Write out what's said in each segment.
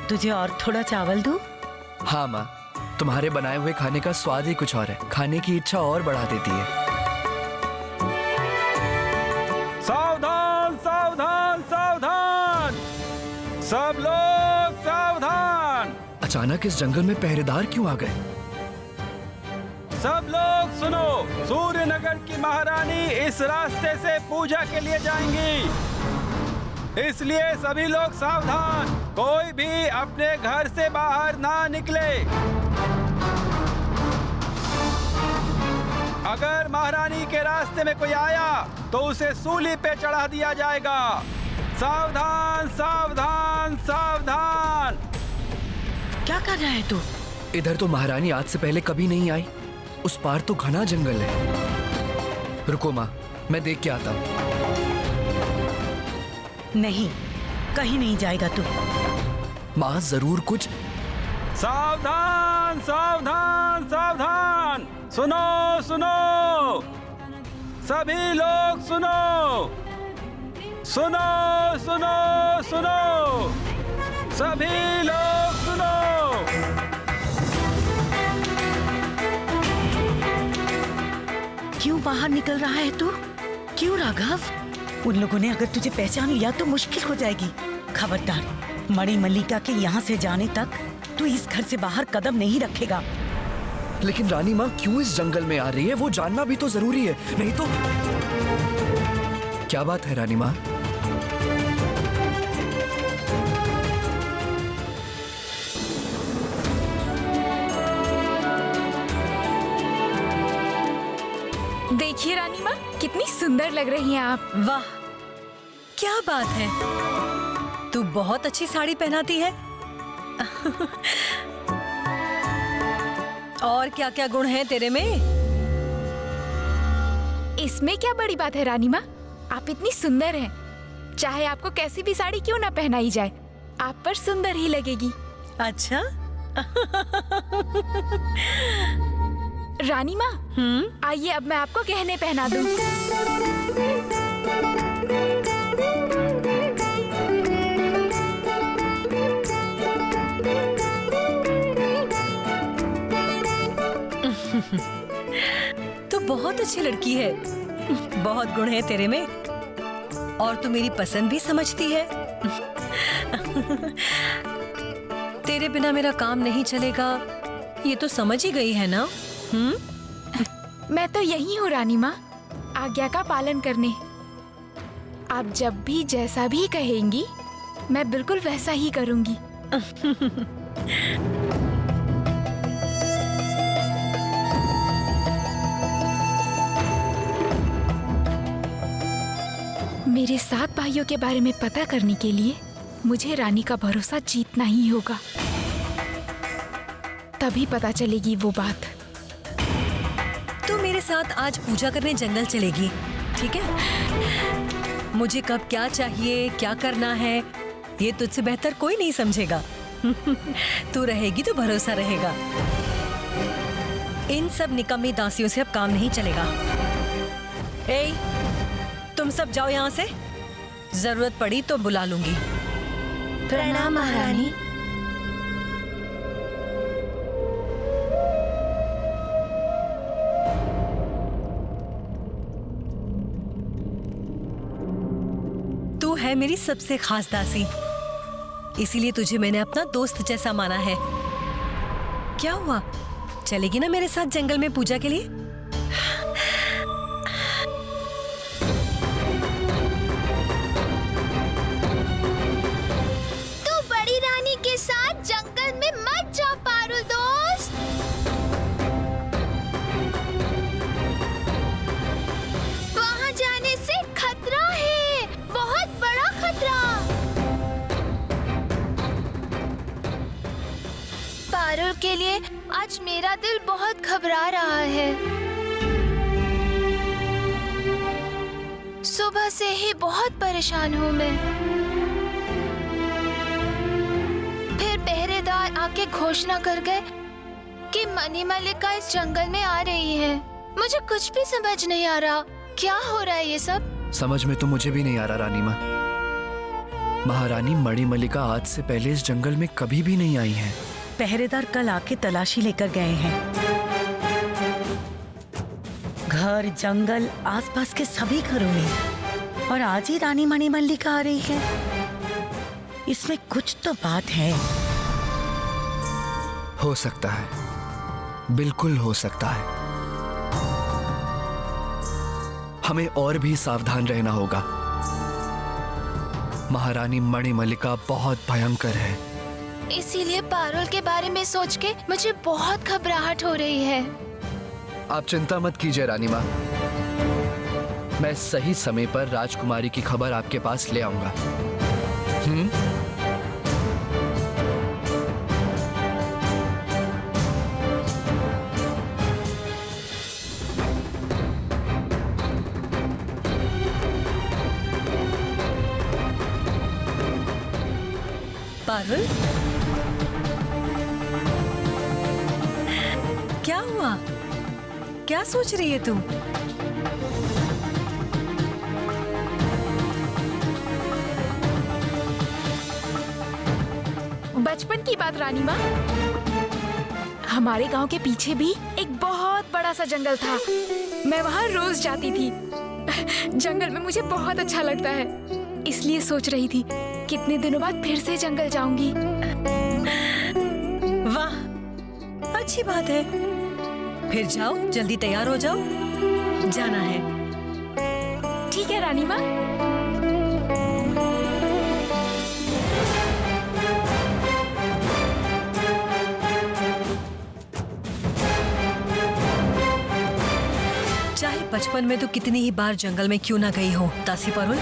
तुझे और थोड़ा चावल दूं? हाँ माँ, तुम्हारे बनाए हुए खाने का स्वाद ही कुछ और है, खाने की इच्छा और बढ़ा देती है। सावधान सावधान सावधान, सब लोग सावधान। अचानक इस जंगल में पहरेदार क्यों आ गए? सब लोग सुनो, सूर्यनगर की महारानी इस रास्ते से पूजा के लिए जाएंगी, इसलिए सभी लोग सावधान, कोई भी अपने घर से बाहर ना निकले। अगर महारानी के रास्ते में कोई आया तो उसे सूली पे चढ़ा दिया जाएगा। सावधान सावधान सावधान। क्या कर रहा है तू? इधर तो महारानी आज से पहले कभी नहीं आई, उस पार तो घना जंगल है। रुको माँ, मैं देख के आता हूँ। नहीं, कहीं नहीं जाएगा तू। माँ जरूर कुछ। सावधान सावधान सावधान, सुनो सुनो, सभी लोग सुनो, सुनो सुनो सुनो, सभी लोग सुनो। क्यों बाहर निकल रहा है तू? क्यों राघव? उन लोगों ने अगर तुझे पहचान लिया तो मुश्किल हो जाएगी। खबरदार, मणिमल्लिका के यहाँ से जाने तक तू इस घर से बाहर कदम नहीं रखेगा। लेकिन रानी माँ क्यों इस जंगल में आ रही है वो जानना भी तो जरूरी है, नहीं तो। क्या बात है रानी माँ? देखिए रानी माँ, कितनी सुंदर लग रही हैं आप। वाह, क्या बात है, तू बहुत अच्छी साड़ी पहनाती है। और क्या क्या गुण हैं तेरे में? इसमें क्या बड़ी बात है रानी माँ, आप इतनी सुंदर हैं, चाहे आपको कैसी भी साड़ी क्यों ना पहनाई जाए, आप पर सुंदर ही लगेगी। अच्छा? रानी माँ, आइए अब मैं आपको गहने पहना दूं। तू बहुत अच्छी लड़की है, बहुत गुण है तेरे में, और तू मेरी पसंद भी समझती है। तेरे बिना मेरा काम नहीं चलेगा, ये तो समझ ही गई है ना? मैं तो यही हूँ रानी माँ, आज्ञा का पालन करने। आप जब भी जैसा भी कहेंगी, मैं बिल्कुल वैसा ही करूँगी। मेरे 7 भाइयों के बारे में पता करने के लिए मुझे रानी का भरोसा जीतना ही होगा, तभी पता चलेगी वो बात। तू मेरे साथ आज पूजा करने जंगल चलेगी, ठीक है? मुझे कब क्या चाहिए, क्या करना है, ये तुझसे बेहतर कोई नहीं समझेगा। तू रहेगी तो भरोसा रहेगा। इन सब निकम्मी दासियों से अब काम नहीं चलेगा। ए, तुम सब जाओ यहाँ से, जरूरत पड़ी तो बुला लूंगी। प्रणाम महारानी। तू है मेरी सबसे खास दासी, इसीलिए तुझे मैंने अपना दोस्त जैसा माना है। क्या हुआ, चलेगी ना मेरे साथ जंगल में पूजा के लिए? तू बड़ी रानी के साथ जंगल में मत जा पारुल दोस्त। वहाँ जाने से खतरा है, बहुत बड़ा खतरा। पारुल के लिए आज मेरा दिल बहुत घबरा रहा है। सुबह से ही बहुत परेशान हूँ मैं। फिर पहरेदार आके घोषणा कर गए कि मणिमल्लिका इस जंगल में आ रही है। मुझे कुछ भी समझ नहीं आ रहा, क्या हो रहा है ये सब? समझ में तो मुझे भी नहीं आ रहा रानी माँ। महारानी मणिमल्लिका आज से पहले इस जंगल में कभी भी नहीं आई हैं। पहरेदार कल आके तलाशी लेकर गए हैं। घर, जंगल, आसपास के सभी घरों में, और आज ही रानी मणिमल्लिका आ रही है। इसमें कुछ तो बात है। हो सकता है, बिल्कुल हो सकता है। हमें और भी सावधान रहना होगा। महारानी मणिमल्लिका बहुत भयंकर है। इसीलिए पारुल के बारे में सोच के मुझे बहुत घबराहट हो रही है। आप चिंता मत कीजिए रानी माँ, मैं सही समय पर राजकुमारी की खबर आपके पास ले आऊंगा। पारुल, क्या हुआ? क्या सोच रही है तू? बचपन की बात रानी माँ। हमारे गांव के पीछे भी एक बहुत बड़ा सा जंगल था। मैं वहाँ रोज जाती थी। जंगल में मुझे बहुत अच्छा लगता है, इसलिए सोच रही थी कितने दिनों बाद फिर से जंगल जाऊंगी। वाह, अच्छी बात है। फिर जाओ, जल्दी तैयार हो जाओ, जाना है। ठीक है रानी माँ। चाहे बचपन में तो कितनी ही बार जंगल में क्यों ना गई हो दासी पारुल,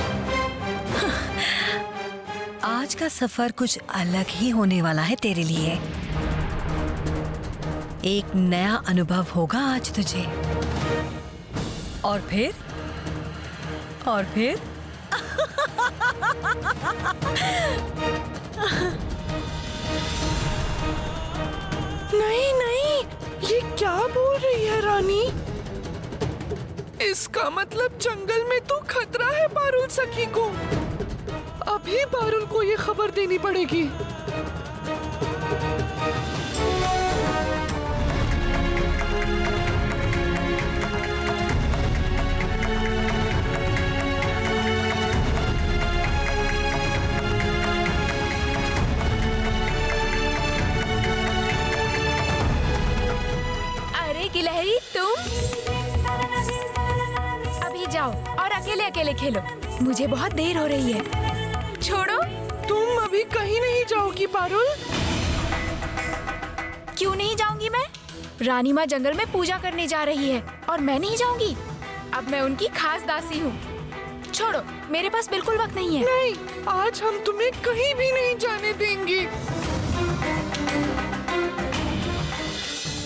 आज का सफर कुछ अलग ही होने वाला है तेरे लिए। एक नया अनुभव होगा आज तुझे। और फिर नहीं नहीं, ये क्या बोल रही है रानी? इसका मतलब जंगल में तो खतरा है पारुल सखी को। अभी पारुल को ये खबर देनी पड़ेगी। अरे गिलहरी, तुम अभी जाओ और अकेले अकेले खेलो। मुझे बहुत देर हो रही है। छोड़ो। तुम अभी कहीं नहीं जाओगी पारुल। क्यों नहीं जाऊंगी मैं? रानी माँ जंगल में पूजा करने जा रही है और मैं नहीं जाऊंगी। अब मैं उनकी खास दासी हूँ। छोड़ो, मेरे पास बिल्कुल वक्त नहीं है। नहीं, आज हम तुम्हें कहीं भी नहीं जाने देंगे।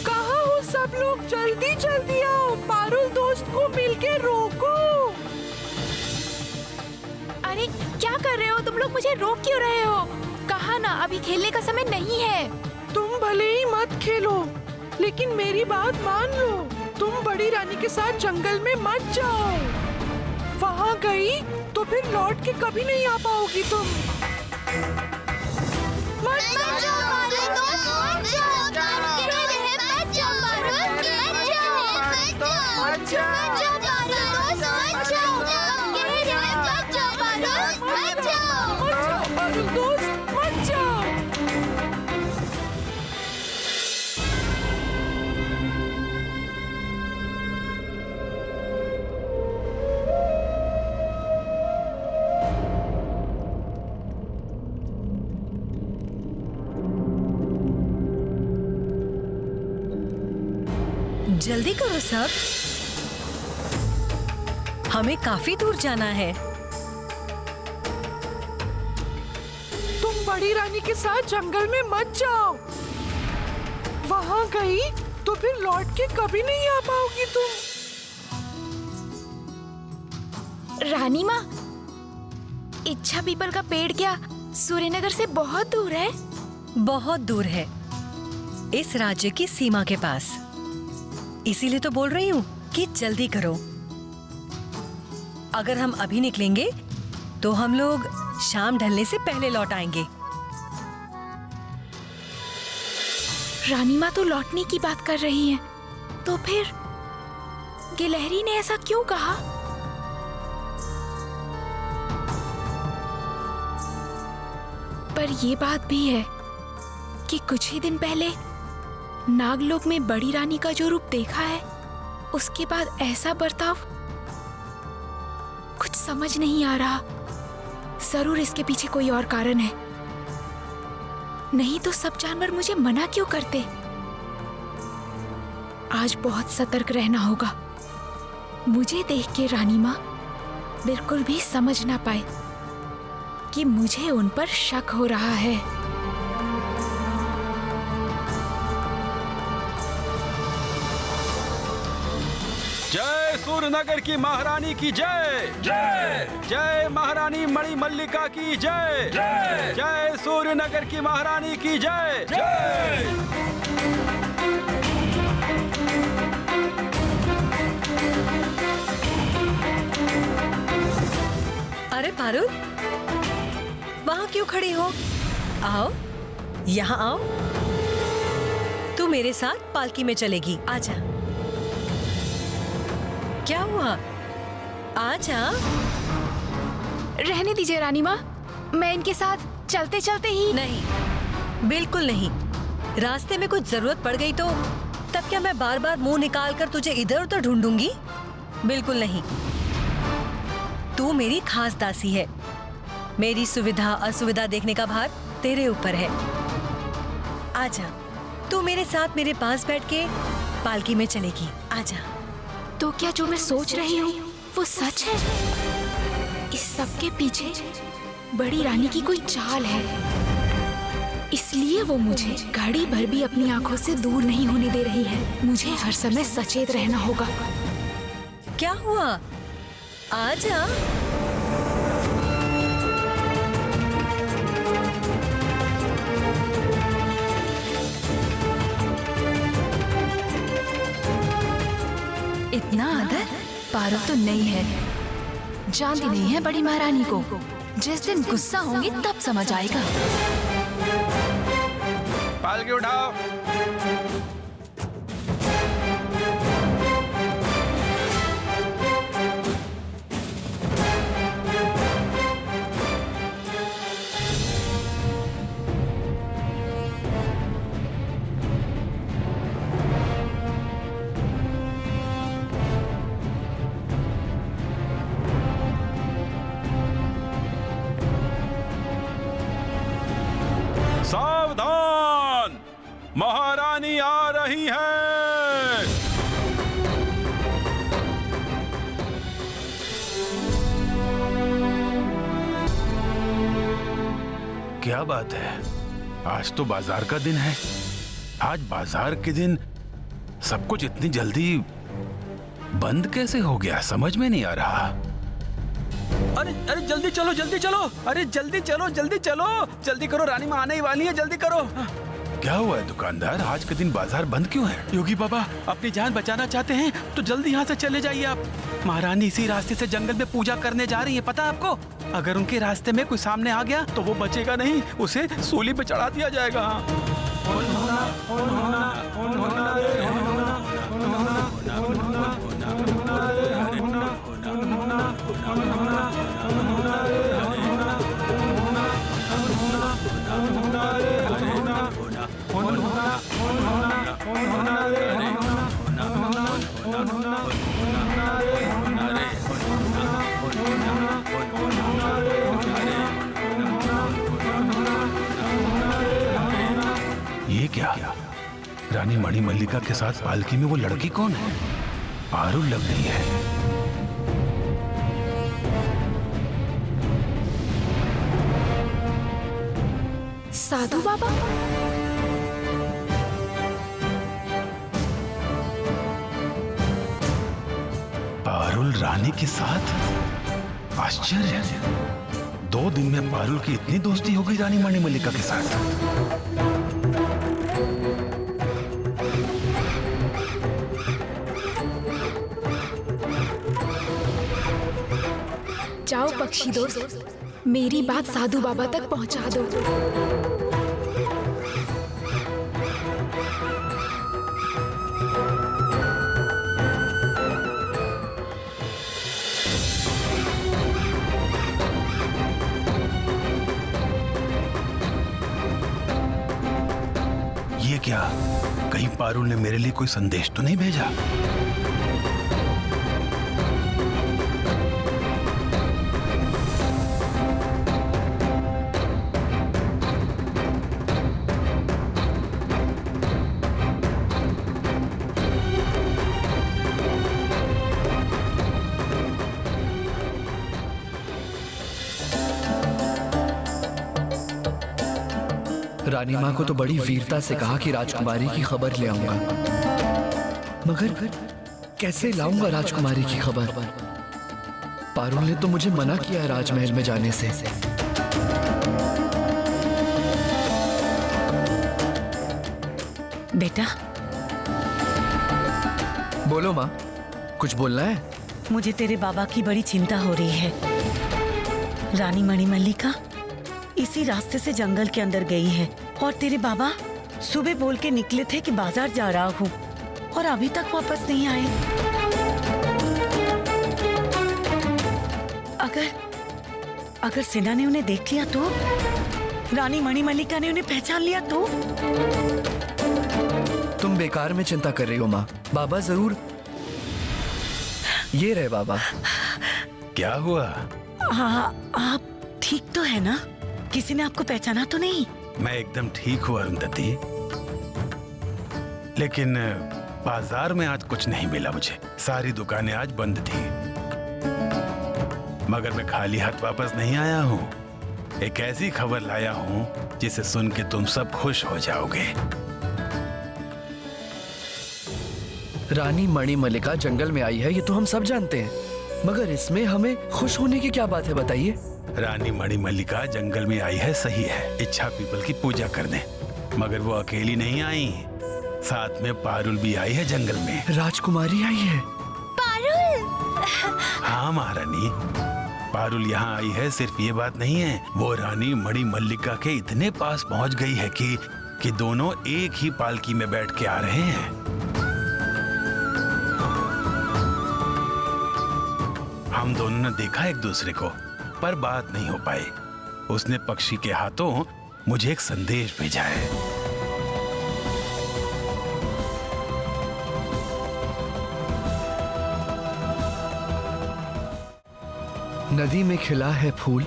कहाँ हो सब लोग? जल्दी जल्दी आओ, पारुल दोस्त को मिलके रोको। अरे क्या कर रहे हो तुम लोग? मुझे रोक क्यों रहे हो? कहा ना, अभी खेलने का समय नहीं है। तुम भले ही मत खेलो, लेकिन मेरी बात मान लो। तुम बड़ी रानी के साथ जंगल में मत जाओ। वहाँ गई तो फिर लौट के कभी नहीं आ पाओगी तुम। मत जल्दी करो सब, हमें काफी दूर जाना है। तुम बड़ी रानी के साथ जंगल में मत जाओ। वहाँ गई तो फिर लौट के कभी नहीं आ पाओगी तुम। रानी माँ, इच्छा पीपल का पेड़ क्या सूर्यनगर से बहुत दूर है? बहुत दूर है, इस राज्य की सीमा के पास। इसीलिए तो बोल रही हूँ कि जल्दी करो। अगर हम अभी निकलेंगे तो हम लोग शाम ढलने से पहले लौट आएंगे। रानी माँ तो लौटने की बात कर रही हैं, तो फिर गिलहरी ने ऐसा क्यों कहा? पर ये बात भी है कि कुछ ही दिन पहले नागलोक में बड़ी रानी का जो रूप देखा है, उसके बाद ऐसा बर्ताव कुछ समझ नहीं आ रहा। जरूर इसके पीछे कोई और कारण है, नहीं तो सब जानवर मुझे मना क्यों करते? आज बहुत सतर्क रहना होगा, मुझे देख के रानी माँ बिल्कुल भी समझ ना पाए कि मुझे उन पर शक हो रहा है। जय सूर्यनगर की महारानी की जय। जय जय महारानी मणिमल्लिका की जय। जय जय सूर्यनगर की महारानी की जय। जय अरे पारुल, वहां क्यों खड़ी हो? आओ, यहाँ आओ। तू मेरे साथ पालकी में चलेगी, आजा। क्या हुआ? आजा। रहने दीजिए रानी माँ, मैं इनके साथ चलते चलते ही। नहीं, बिल्कुल नहीं। रास्ते में कुछ जरूरत पड़ गई तो तब क्या मैं बार बार मुंह निकाल कर तुझे इधर उधर ढूंढूंगी? बिल्कुल नहीं। तू मेरी खास दासी है, मेरी सुविधा असुविधा देखने का भार तेरे ऊपर है। आजा, तू मेरे साथ मेरे पास बैठ के पालकी में चलेगी, आजा। तो क्या जो मैं सोच रही हूँ वो सच है? इस सब के पीछे बड़ी रानी की कोई चाल है, इसलिए वो मुझे घड़ी भर भी अपनी आंखों से दूर नहीं होने दे रही है। मुझे हर समय सचेत रहना होगा। क्या हुआ? आजा। इतना आदर पारुल तो नहीं है, जानती नहीं है बड़ी महारानी को। जिस दिन गुस्सा होंगी तब समझ आएगा। पालकी उठाओ। सावधान, महारानी आ रही है। क्या बात है, आज तो बाजार का दिन है। आज बाजार के दिन सब कुछ इतनी जल्दी बंद कैसे हो गया, समझ में नहीं आ रहा। अरे अरे जल्दी चलो, जल्दी चलो। अरे जल्दी चलो, जल्दी चलो, जल्दी करो, रानी माँ आने ही वाली है, जल्दी करो। क्या हुआ है दुकानदार, आज के दिन बाजार बंद क्यों है? योगी बाबा अपनी जान बचाना चाहते हैं तो जल्दी यहाँ से चले जाइए आप। महारानी इसी रास्ते से जंगल में पूजा करने जा रही है, पता है आपको? अगर उनके रास्ते में कोई सामने आ गया तो वो बचेगा नहीं, उसे सूली पे चढ़ा दिया जाएगा। ये क्या? रानी मणिमल्लिका के साथ पालकी में वो लड़की कौन है? पारुल लग रही है। साधु बाबा? पारुल रानी के साथ? आश्चर्य, 2 दिन में पारुल की इतनी दोस्ती हो गई रानी मणिमल्लिका के साथ। जाओ पक्षी दोस्त, मेरी बात साधु बाबा तक पहुंचा दो। ये क्या, कहीं पारुल ने मेरे लिए कोई संदेश तो नहीं भेजा? रानी माँ को तो बड़ी वीरता से कहा कि राजकुमारी की खबर ले आऊंगा, मगर कैसे लाऊंगा राजकुमारी की खबर? पारुल ने तो मुझे मना किया है राजमहल में जाने से। बेटा, बोलो माँ, कुछ बोलना है? मुझे तेरे बाबा की बड़ी चिंता हो रही है। रानी मणिमल्लिका इसी रास्ते से जंगल के अंदर गई है और तेरे बाबा सुबह बोल के निकले थे कि बाजार जा रहा हूँ और अभी तक वापस नहीं आए। अगर सेना ने उन्हें देख लिया तो, रानी मणिमल्लिका ने उन्हें पहचान लिया तो? तुम बेकार में चिंता कर रही हो माँ, बाबा जरूर। ये रहे बाबा। क्या हुआ? हाँ, आप ठीक तो है ना? किसी ने आपको पहचाना तो नहीं? मैं एकदम ठीक हूँ अरुंधति, लेकिन बाजार में आज कुछ नहीं मिला मुझे। सारी दुकानें आज बंद थी, मगर मैं खाली हाथ वापस नहीं आया हूँ। एक ऐसी खबर लाया हूँ जिसे सुन के तुम सब खुश हो जाओगे। रानी मणिमल्लिका जंगल में आई है, ये तो हम सब जानते हैं, मगर इसमें हमें खुश होने की क्या बात है, बताइए। रानी मणिमल्लिका जंगल में आई है, सही है, इच्छा पीपल की पूजा करने, मगर वो अकेली नहीं आई, साथ में पारुल भी आई है जंगल में। राजकुमारी आई है? पारुल? हाँ महारानी, पारुल यहाँ आई है। सिर्फ ये बात नहीं है, वो रानी मणिमल्लिका के इतने पास पहुँच गई है कि दोनों एक ही पालकी में बैठ के आ रहे हैं। हम दोनों ने देखा एक दूसरे को, पर बात नहीं हो पाई। उसने पक्षी के हाथों मुझे एक संदेश भेजा है। नदी में खिला है फूल,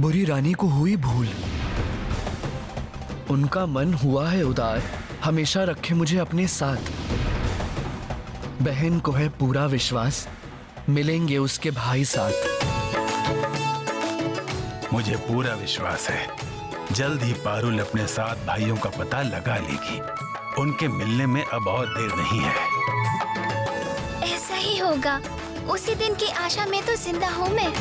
बुरी रानी को हुई भूल। उनका मन हुआ है उदार, हमेशा रखे मुझे अपने साथ। बहन को है पूरा विश्वास, मिलेंगे उसके भाई साथ। मुझे पूरा विश्वास है जल्द ही पारुल अपने 7 भाइयों का पता लगा लेगी। उनके मिलने में अब और देर नहीं है। ऐसा ही होगा, उसी दिन की आशा में तो जिंदा हूँ मैं।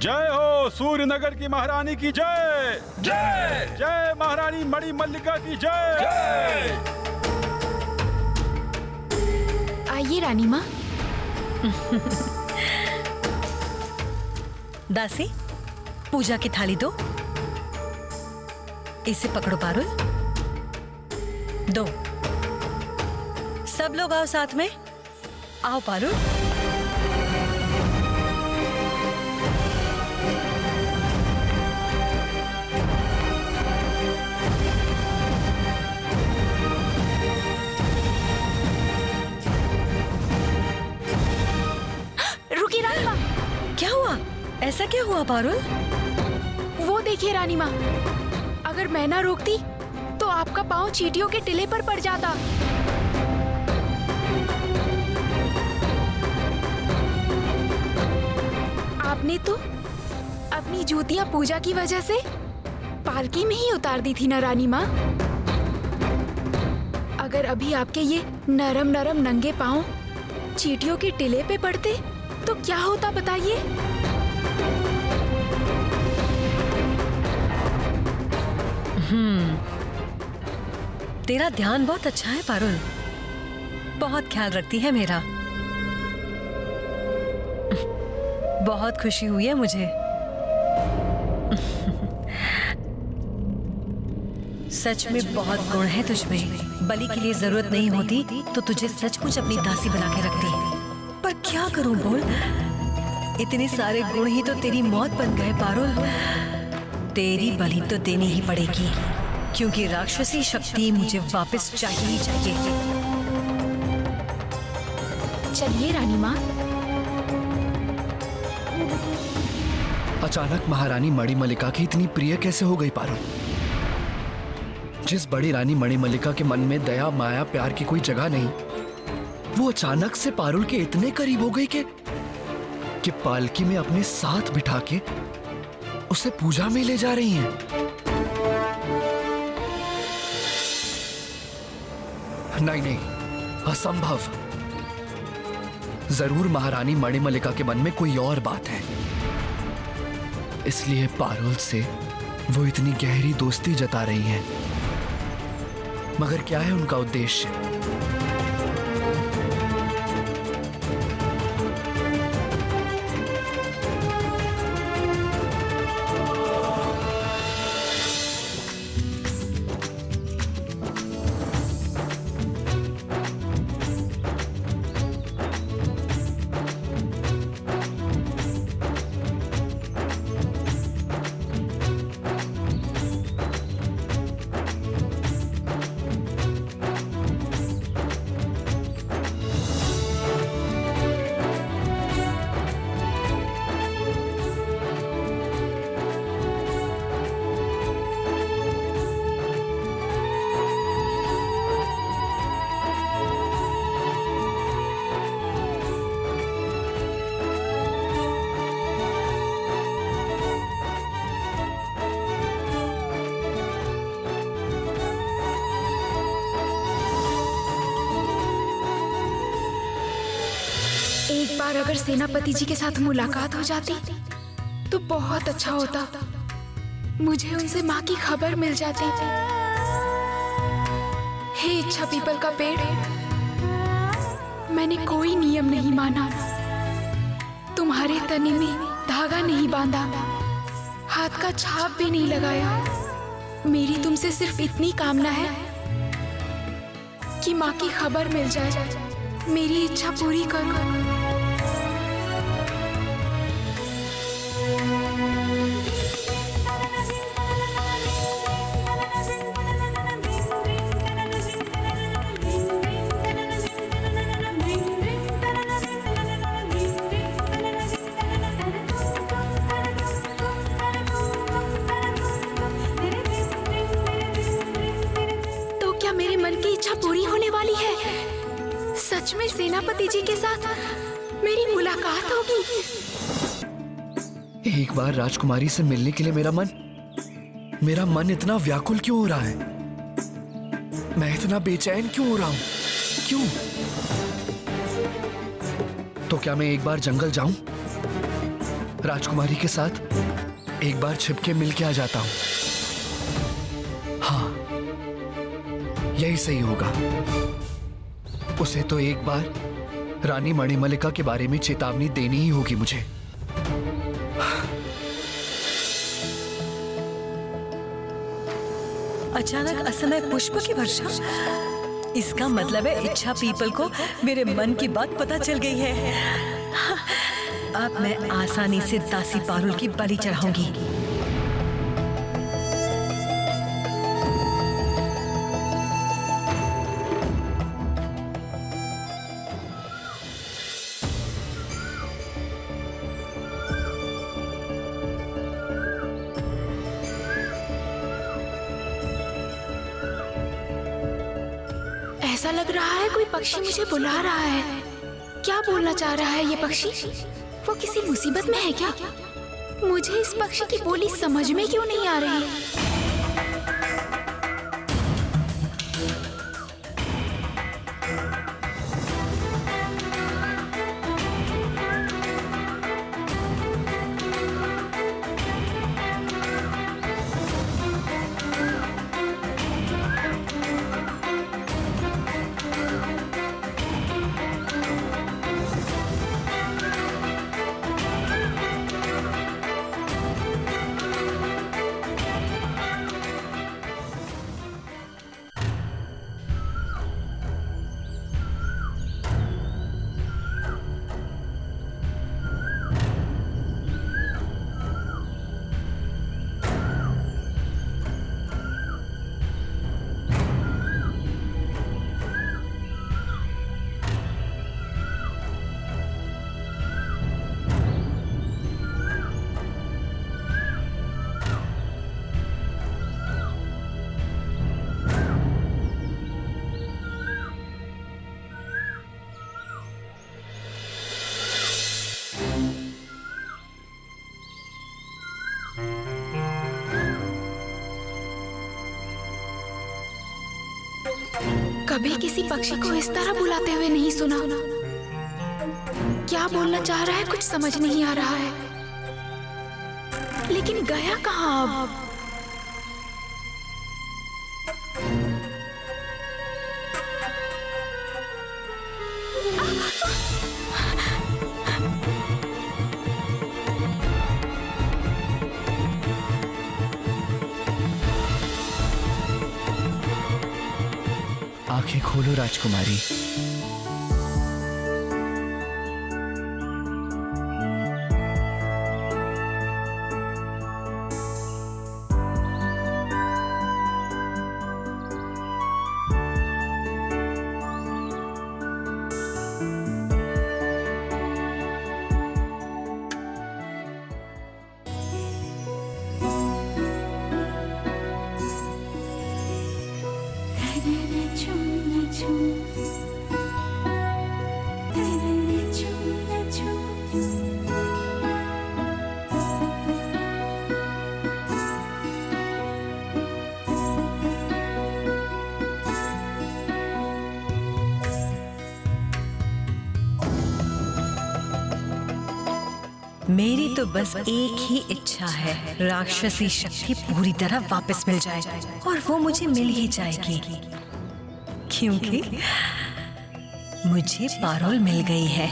जय हो सूर्यनगर की महारानी की जय। जय जय महारानी मणिमल्लिका की जय। आइए रानी माँ। दासी, पूजा की थाली दो। इसे पकड़ो पारुल, दो। सब लोग आओ साथ में, आओ पारुल। ऐसा क्या हुआ पारुल? वो देखिए रानी माँ, अगर मैं ना रोकती तो आपका पाँव चींटियों के टिले पर पड़ जाता। आपने तो अपनी जूतियां पूजा की वजह से पालकी में ही उतार दी थी ना रानी माँ। अगर अभी आपके ये नरम नरम नंगे पाँव चींटियों के टिले पे पड़ते तो क्या होता बताइए। तेरा ध्यान बहुत अच्छा है पारुल, बहुत ख्याल रखती है मेरा। बहुत खुशी हुई है मुझे। सच में बहुत गुण है तुझमें। बलि के लिए जरूरत नहीं होती तो तुझे सचमुच अपनी दासी बना के रखती। पर क्या करूं बोल, इतने सारे गुण ही तो तेरी मौत बन गए पारुल। तेरी बलि तो देनी ही पड़ेगी, क्योंकि राक्षसी शक्ति मुझे वापस चाहिए ही चाहिए। चलिए रानी माँ। अचानक महारानी मणिमल्लिका की इतनी प्रिय कैसे हो गई पारुल? जिस बड़ी रानी मणिमल्लिका के मन में दया माया प्यार की कोई जगह नहीं, वो अचानक से पारुल के इतने करीब हो गई कि पालकी में अपने साथ बिठा के उसे पूजा में ले जा रही हैं। नहीं नहीं, असंभव। जरूर महारानी मणिमल्लिका के मन में कोई और बात है, इसलिए पारुल से वो इतनी गहरी दोस्ती जता रही हैं। मगर क्या है उनका उद्देश्य? एक बार अगर सेनापति जी के साथ मुलाकात हो जाती तो बहुत अच्छा होता। मुझे उनसे माँ की खबर मिल जाती। हे इच्छा पीपल का पेड़, मैंने कोई नियम नहीं माना, तुम्हारे तने में धागा नहीं बांधा, हाथ का छाप भी नहीं लगाया। मेरी तुमसे सिर्फ इतनी कामना है कि माँ की खबर मिल जाए। मेरी इच्छा पूरी करो। मेरे मन की इच्छा पूरी होने वाली है। सच में सेनापति जी के साथ मेरी मुलाकात होगी। एक बार राजकुमारी से मिलने के लिए मेरा मन इतना व्याकुल क्यों हो रहा है? मैं इतना बेचैन क्यों हो रहा हूं? क्यों? तो क्या मैं एक बार जंगल जाऊं? राजकुमारी के साथ एक बार छिपके मिल के आ जाता हूं। हाँ, यही सही होगा। उसे तो एक बार रानी मणिमल्लिका के बारे में चेतावनी देनी ही होगी मुझे। अचानक असमय पुष्प की वर्षा, इसका मतलब है इच्छा पीपल को मेरे मन की बात पता चल गई है। अब मैं आसानी से दासी पारुल की बलि चढ़ाऊंगी। ऐसा लग रहा है कोई पक्षी मुझे बुला रहा है। क्या बोलना चाह रहा है ये पक्षी? वो किसी मुसीबत में है क्या? मुझे इस पक्षी की बोली समझ में क्यों नहीं आ रही? कभी किसी पक्षी को इस तरह बुलाते हुए नहीं सुना। क्या बोलना चाह रहा है कुछ समझ नहीं आ रहा है, लेकिन गया कहाँ अब? आंखें खोलो राजकुमारी। मेरी तो बस एक ही इच्छा है, राक्षसी शक्ति पूरी तरह वापस मिल जाए, और वो मुझे मिल ही जाएगी, क्योंकि मुझे पारुल मिल गई है।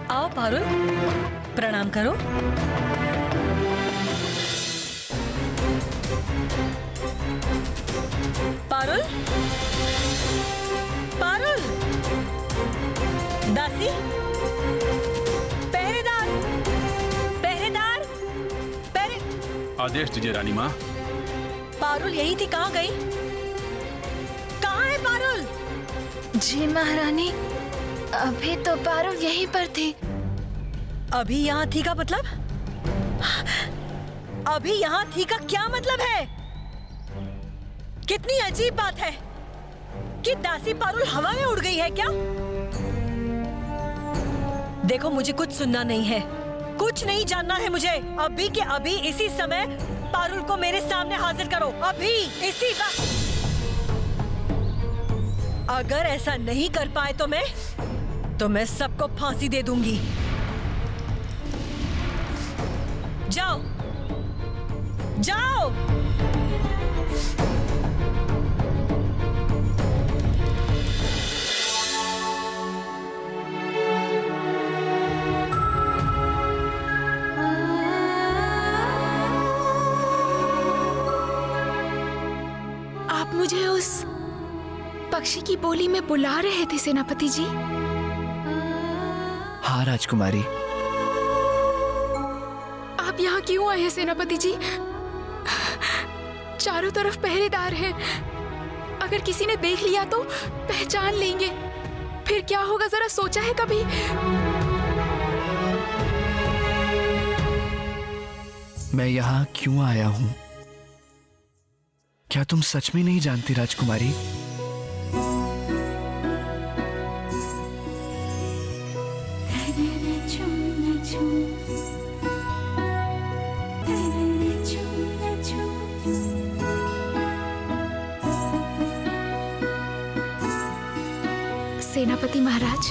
आओ पारुल, प्रणाम करो। पारुल, पारुल, दासी, पहरेदार, पहरेदार, आदेश दीजिए रानी माँ। पारुल यही थी, कहाँ गई? कहाँ है पारुल? जी महारानी, अभी तो पारुल यहीं पर थी। अभी यहाँ थी का मतलब? अभी यहाँ थी का क्या मतलब है? कितनी अजीब बात है कि दासी पारुल हवा में उड़ गई है क्या? देखो, मुझे कुछ सुनना नहीं है, कुछ नहीं जानना है मुझे। अभी के अभी इसी समय पारुल को मेरे सामने हाजिर करो, अभी इसी वक्त। अगर ऐसा नहीं कर पाए तो मैं सबको फांसी दे दूंगी। जाओ, जाओ। आप मुझे उस पक्षी की बोली में बुला रहे थे सेनापति जी? हाँ राजकुमारी। आप यहाँ क्यों आए हैं सेनापति जी? चारों तरफ पहरेदार हैं। अगर किसी ने देख लिया तो पहचान लेंगे, फिर क्या होगा जरा सोचा है कभी? मैं यहाँ क्यों आया हूँ, क्या तुम सच में नहीं जानती राजकुमारी? सेनापति महाराज,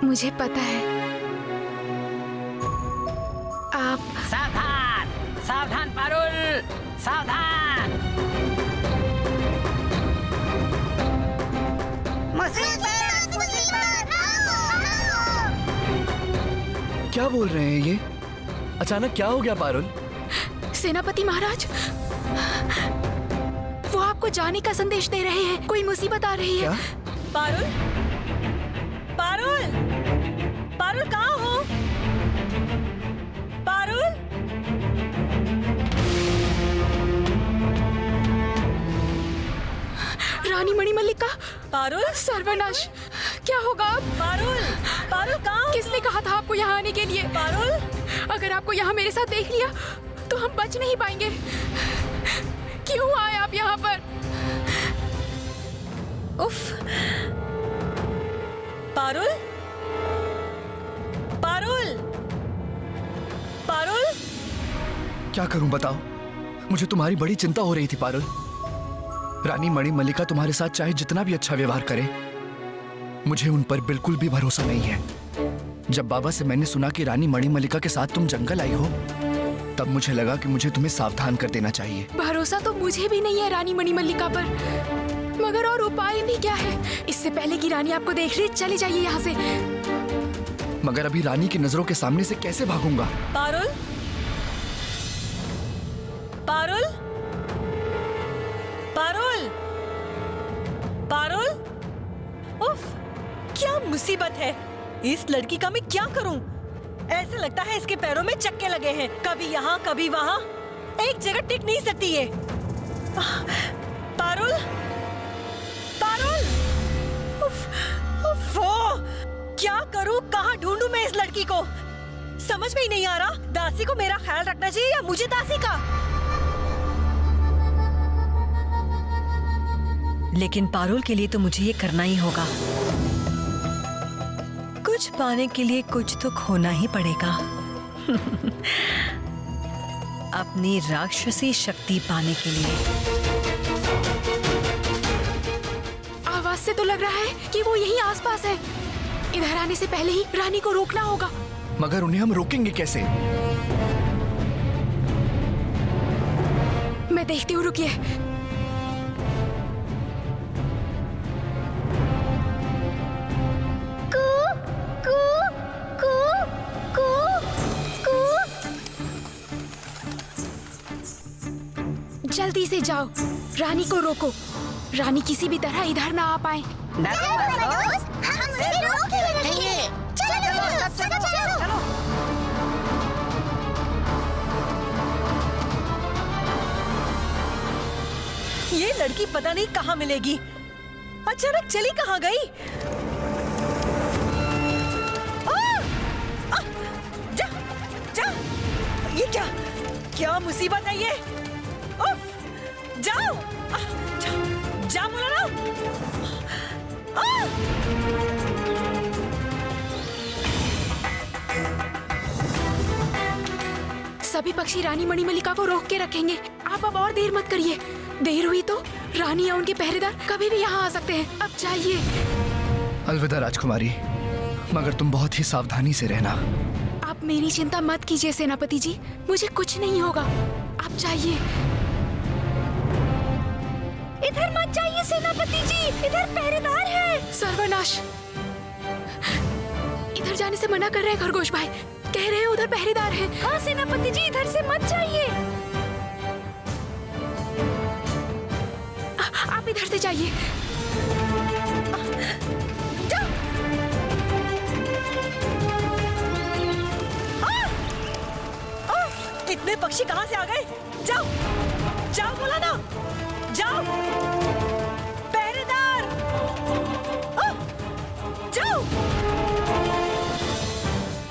मुझे पता है आप। सावधान, सावधान पारुल, सावधान। मुसीबत, मुसीबत। क्या बोल रहे हैं ये? अचानक क्या हो गया पारुल? सेनापति महाराज, वो आपको जाने का संदेश दे रहे हैं। कोई मुसीबत आ रही है। पारुल, पारुल, पारुल कहाँ हो? पारुल, रानी मणिमल्लिका। पारुल, सर्वनाश, क्या होगा अब? पारुल, पारुल कहाँ हो? किसने कहा था आपको यहाँ आने के लिए? पारुल, अगर आपको यहाँ मेरे साथ देख लिया तो हम बच नहीं पाएंगे। क्यों आए आप यहाँ पर? उफ, पारुल, पारुल, पारुल। क्या करूं बताओ? मुझे तुम्हारी बड़ी चिंता हो रही थी पारुल। रानी मणिमल्लिका तुम्हारे साथ चाहे जितना भी अच्छा व्यवहार करे, मुझे उन पर बिल्कुल भी भरोसा नहीं है। जब बाबा से मैंने सुना कि रानी मणिमल्लिका के साथ तुम जंगल आई हो, तब मुझे लगा कि मुझे तुम्हें सावधान कर देना चाहिए। भरोसा तो मुझे भी नहीं है रानी मणिमल्लिका पर, मगर और उपाय भी क्या है? इससे पहले कि रानी आपको देख रही, चले जाइए यहाँ से। मगर अभी रानी की नजरों के सामने से कैसे भागूंगा? पारुल, पारुल, पारुल, पारुल। उफ, क्या मुसीबत है। इस लड़की का मैं क्या करूं? ऐसा लगता है इसके पैरों में चक्के लगे हैं, कभी यहाँ कभी वहाँ, एक जगह टिक नहीं सकती ये। पारुल, पारुल। उफ, उफ, क्या करूं? कहाँ ढूंढूं मैं इस लड़की को? समझ में ही नहीं आ रहा। दासी को मेरा ख्याल रखना चाहिए या मुझे दासी का? लेकिन पारुल के लिए तो मुझे ये करना ही होगा। कुछ पाने के लिए कुछ तो खोना ही पड़ेगा। अपनी राक्षसी शक्ति पाने के लिए। आवाज से तो लग रहा है कि वो यहीं आसपास है। इधर आने से पहले ही रानी को रोकना होगा। मगर उन्हें हम रोकेंगे कैसे? मैं देखती हूँ, रुकिए। जल्दी से जाओ, रानी को रोको। रानी किसी भी तरह इधर ना आ पाए। ये लड़की पता नहीं कहाँ मिलेगी। अचानक चली कहाँ गई? जा, जा। ये क्या क्या मुसीबत है ये? उफ, जाओ, जा बोला ना। सभी पक्षी रानी मणिमल्लिका को रोक के रखेंगे। आप अब और देर मत करिए। देर हुई तो रानी या उनके पहरेदार कभी भी यहाँ आ सकते हैं। अब जाइए। अलविदा राजकुमारी, मगर तुम बहुत ही सावधानी से रहना। आप मेरी चिंता मत कीजिए सेनापति जी, मुझे कुछ नहीं होगा। आप जाइए। इधर मत जाइए सेनापति जी, इधर पहरेदार है। सर्वनाश, इधर जाने से मना कर रहे हैं खरगोश भाई। कह रहे हैं उधर पहरेदार है। हाँ सेनापति जी, इधर से मत जाइए। आप इधर से जाइए। इतने पक्षी कहाँ से आ गए? जाओ, जाओ बोला ना, जाओ। पहरेदार, जाओ।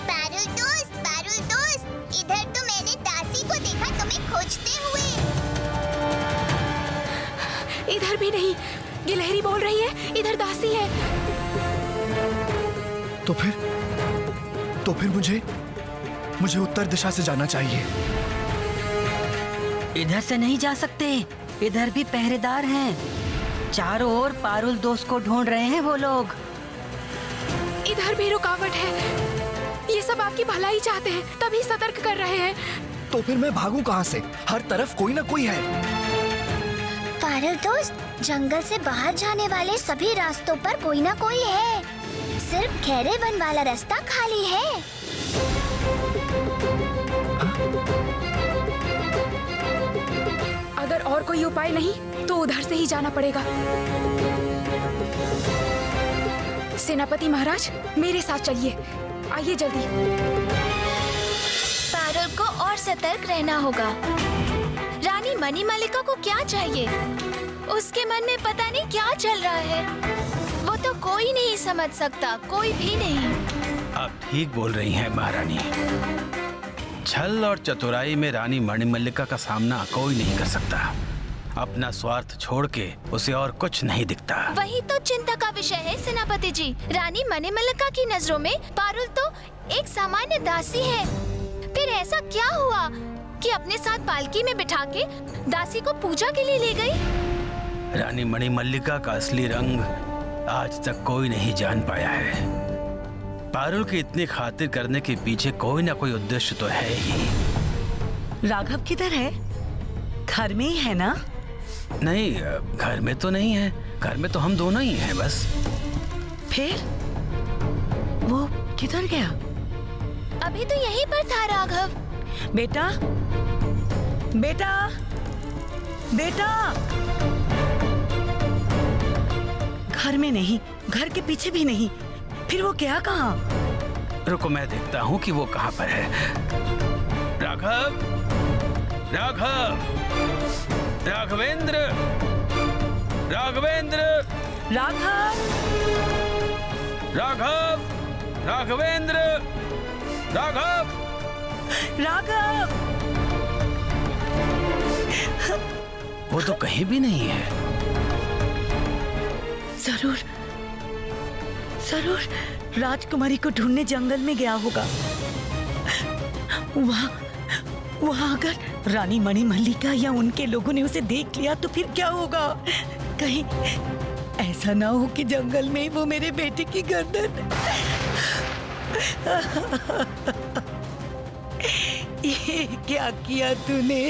पारुल दोस्त, इधर तो मैंने दासी को देखा तुम्हें खोजते हुए। इधर भी नहीं, गिलहरी बोल रही है इधर दासी है। तो फिर मुझे उत्तर दिशा से जाना चाहिए। इधर से नहीं जा सकते, इधर भी पहरेदार हैं। चारों ओर पारुल दोस्त को ढूंढ रहे हैं वो लोग। इधर भी रुकावट है। ये सब आपकी भलाई चाहते हैं, तभी सतर्क कर रहे हैं। तो फिर मैं भागूं कहाँ से? हर तरफ कोई ना कोई है। पारुल दोस्त, जंगल से बाहर जाने वाले सभी रास्तों पर कोई ना कोई है। सिर्फ गहरे वन वाला रास्ता खाली है। अगर और कोई उपाय नहीं तो उधर से ही जाना पड़ेगा। सेनापति महाराज, मेरे साथ चलिए। आइए जल्दी। पारुल को और सतर्क रहना होगा। रानी मणिमल्लिका को क्या चाहिए? उसके मन में पता नहीं क्या चल रहा है। वो तो कोई नहीं समझ सकता, कोई भी नहीं। आप ठीक बोल रही हैं महारानी। छल और चतुराई में रानी मणिमल्लिका का सामना कोई नहीं कर सकता। अपना स्वार्थ छोड़ के उसे और कुछ नहीं दिखता। वही तो चिंता का विषय है सेनापति जी। रानी मणिमल्लिका की नजरों में पारुल तो एक सामान्य दासी है। फिर ऐसा क्या हुआ कि अपने साथ पालकी में बिठा के दासी को पूजा के लिए ले गई? रानी मणिमल्लिका का असली रंग आज तक कोई नहीं जान पाया है। पारुल की इतनी खातिर करने के पीछे कोई ना कोई उद्देश्य तो है ही। राघव किधर है? घर में ही है ना? नहीं, घर में तो नहीं है। घर में तो हम दोनों ही हैं बस। फिर वो किधर गया? अभी तो यहीं पर था राघव। बेटा, बेटा, बेटा। घर में नहीं, घर के पीछे भी नहीं। फिर वो गया कहाँ? रुको, मैं देखता हूँ कि वो कहाँ पर है। राघव, राघव, राघवेंद्र, राघवेंद्र, राघव, राघव, राघवेंद्र, राघव, राघव। वो तो कहीं भी नहीं है। जरूर, जरूर राजकुमारी को ढूंढने जंगल में गया होगा। वहाँ अगर रानी मणिमल्लिका या उनके लोगों ने उसे देख लिया तो फिर क्या होगा? कहीं ऐसा ना हो कि जंगल में ही वो मेरे बेटे की गर्दन। ये क्या किया तूने?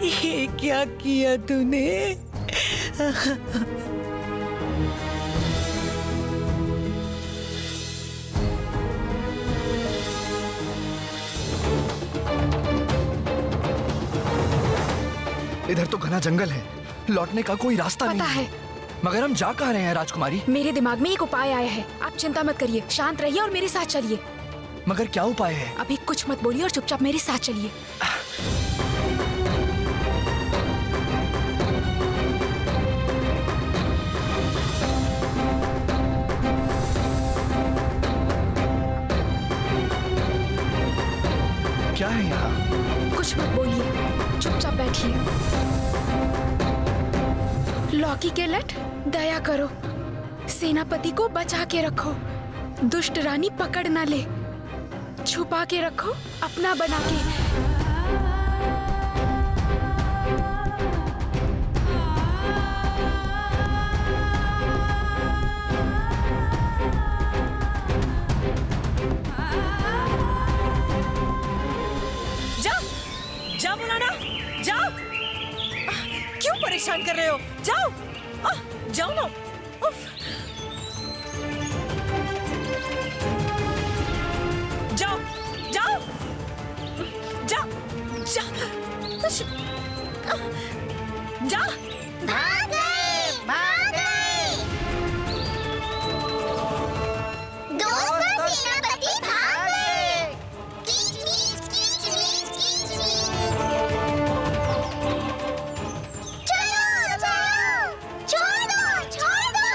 ये क्या किया तूने? इधर तो घना जंगल है, लौटने का कोई रास्ता नहीं है। मगर हम जा कहाँ रहे हैं राजकुमारी? मेरे दिमाग में एक उपाय आया है। आप चिंता मत करिए, शांत रहिए और मेरे साथ चलिए। मगर क्या उपाय है? अभी कुछ मत बोलिए और चुपचाप मेरे साथ चलिए। क्या है यहाँ? कुछ मत बोलिए, चुपचाप बैठिए। लौकी के लट, दया करो, सेनापति को बचा के रखो, दुष्ट रानी पकड़ ना ले, छुपा के रखो अपना बना के। जाओ मुलाना, जाओ। क्यों परेशान कर रहे हो? जाओ, जाओ ना। उफ। जाओ, जाओ, जाओ, जाओ, भाग गए, भाग गए। दोस्तों, सेनापति भाग गए। कीच मीच, कीच मीच, कीच मीच। चलो, चलो, छोड़ दो, छोड़ दो।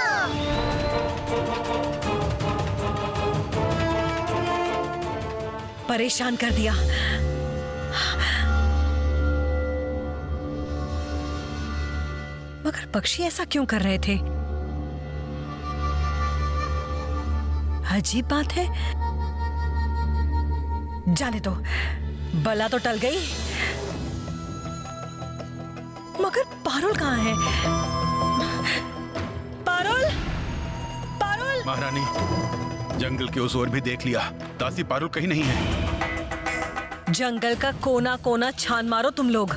परेशान कर दिया। मगर पक्षी ऐसा क्यों कर रहे थे? अजीब बात है। जाने दो, बला तो टल गई। मगर पारुल कहाँ है? पारुल, पारुल। महारानी, जंगल के उस ओर भी देख लिया, दासी पारुल कहीं नहीं है। जंगल का कोना कोना छान मारो तुम लोग,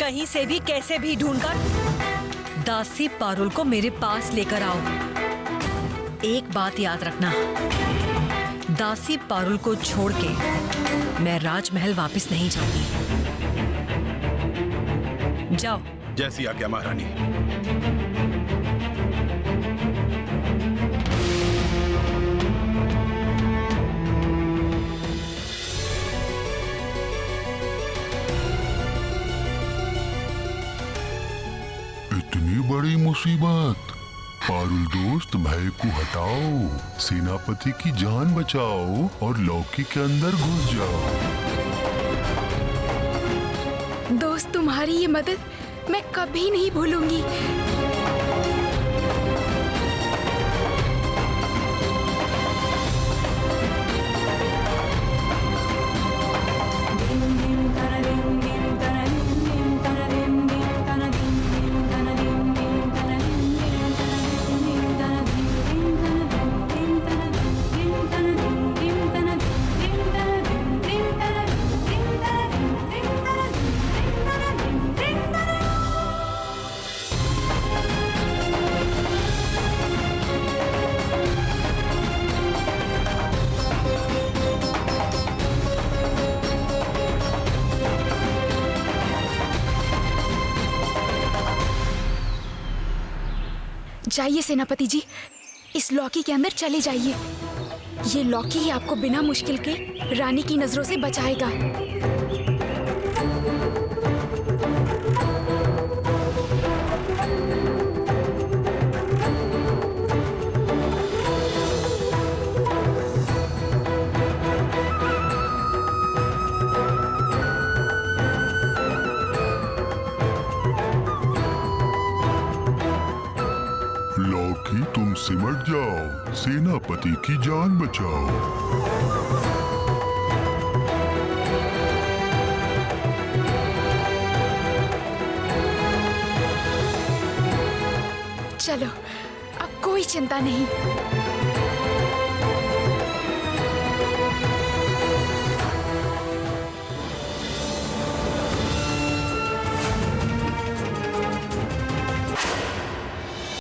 कहीं से भी कैसे भी ढूंढकर दासी पारुल को मेरे पास लेकर आओ। एक बात याद रखना, दासी पारुल को छोड़ के मैं राजमहल वापस नहीं जाऊंगी। जाओ। जैसी आज्ञा महारानी। इतनी बड़ी मुसीबत। पारुल दोस्त, भय को हटाओ, सेनापति की जान बचाओ और लौकी के अंदर घुस जाओ। दोस्त, तुम्हारी ये मदद मैं कभी नहीं भूलूंगी। जाइए सेनापति जी, इस लॉकी के अंदर चले जाइए। ये लॉकी ही आपको बिना मुश्किल के रानी की नजरों से बचाएगा। लॉकी, तुम सिमट जाओ, सेनापति की जान बचाओ। चलो, अब कोई चिंता नहीं।